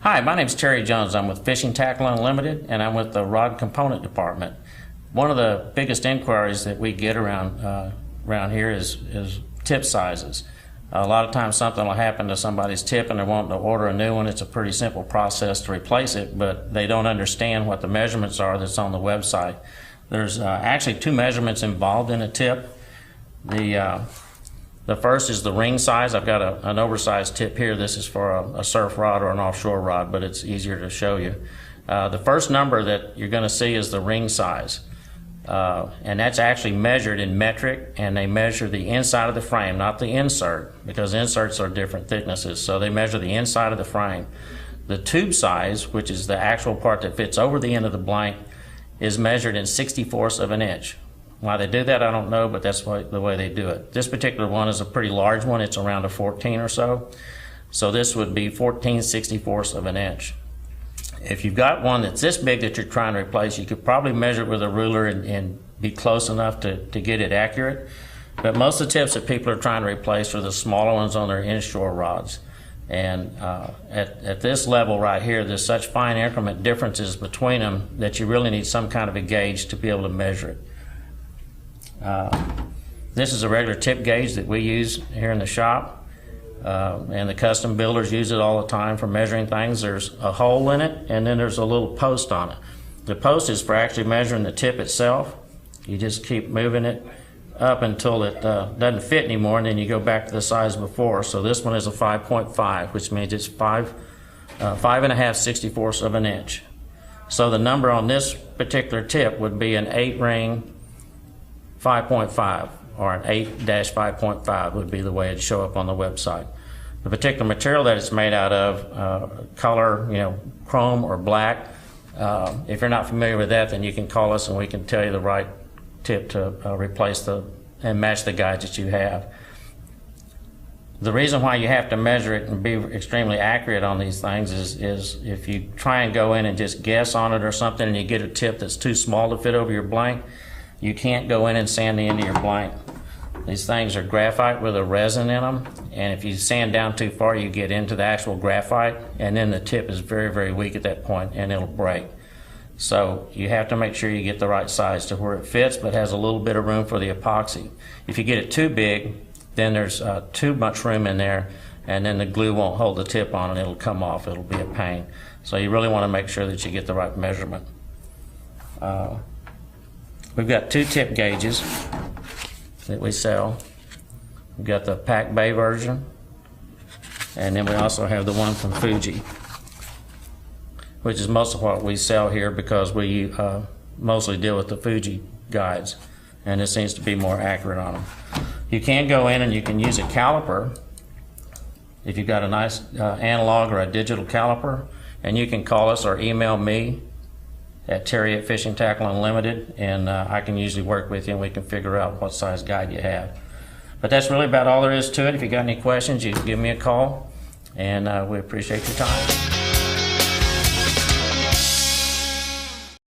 Hi, my name is Terry Jones. I'm with Fishing Tackle Unlimited, and I'm with the Rod Component Department. One of the biggest inquiries that we get around here is tip sizes. A lot of times something will happen to somebody's tip and they're wanting to order a new one. It's a pretty simple process to replace it, but they don't understand what the measurements are that's on the website. There's actually two measurements involved in a tip. The first is the ring size. I've got an oversized tip here. This is for a surf rod or an offshore rod, but it's easier to show you. The first number that you're going to see is the ring size. And that's actually measured in metric, and they measure the inside of the frame, not the insert, because inserts are different thicknesses. So they measure the inside of the frame. The tube size, which is the actual part that fits over the end of the blank, is measured in 64ths of an inch. Why they do that, I don't know, but that's the way they do it. This particular one is a pretty large one. It's around a 14 or so. So this would be 14/64ths of an inch. If you've got one that's this big that you're trying to replace, you could probably measure it with a ruler and be close enough to get it accurate. But most of the tips that people are trying to replace are the smaller ones on their inshore rods. And at this level right here, there's such fine increment differences between them that you really need some kind of a gauge to be able to measure it. This is a regular tip gauge that we use here in the shop, and the custom builders use it all the time for measuring things. There's a hole in it, and then there's a little post on it. The post is for actually measuring the tip itself. You just keep moving it up until it doesn't fit anymore, and then you go back to the size before. So this one is a 5.5, which means it's 5.5/64ths of an inch. So the number on this particular tip would be an 8-ring 5.5, or an 8-5.5 would be the way it'd show up on the website. The particular material that it's made out of, color, chrome or black. If you're not familiar with that, then you can call us and we can tell you the right tip to replace and match the guides that you have. The reason why you have to measure it and be extremely accurate on these things is if you try and go in and just guess on it or something and you get a tip that's too small to fit over your blank, you can't go in and sand the end of your blank. These things are graphite with a resin in them, and if you sand down too far, you get into the actual graphite, and then the tip is very, very weak at that point, and it'll break. So you have to make sure you get the right size to where it fits, but has a little bit of room for the epoxy. If you get it too big, then there's too much room in there, and then the glue won't hold the tip on, and it'll come off. It'll be a pain. So you really want to make sure that you get the right measurement. We've got two tip gauges that we sell. We've got the Pac Bay version, and then we also have the one from Fuji, which is most of what we sell here because we mostly deal with the Fuji guides, and it seems to be more accurate on them. You can go in and you can use a caliper if you've got a nice analog or a digital caliper, and you can call us or email me at Terry at Fishing Tackle Unlimited, and I can usually work with you and we can figure out what size guide you have. But that's really about all there is to it. If you got any questions, you can give me a call, and we appreciate your time.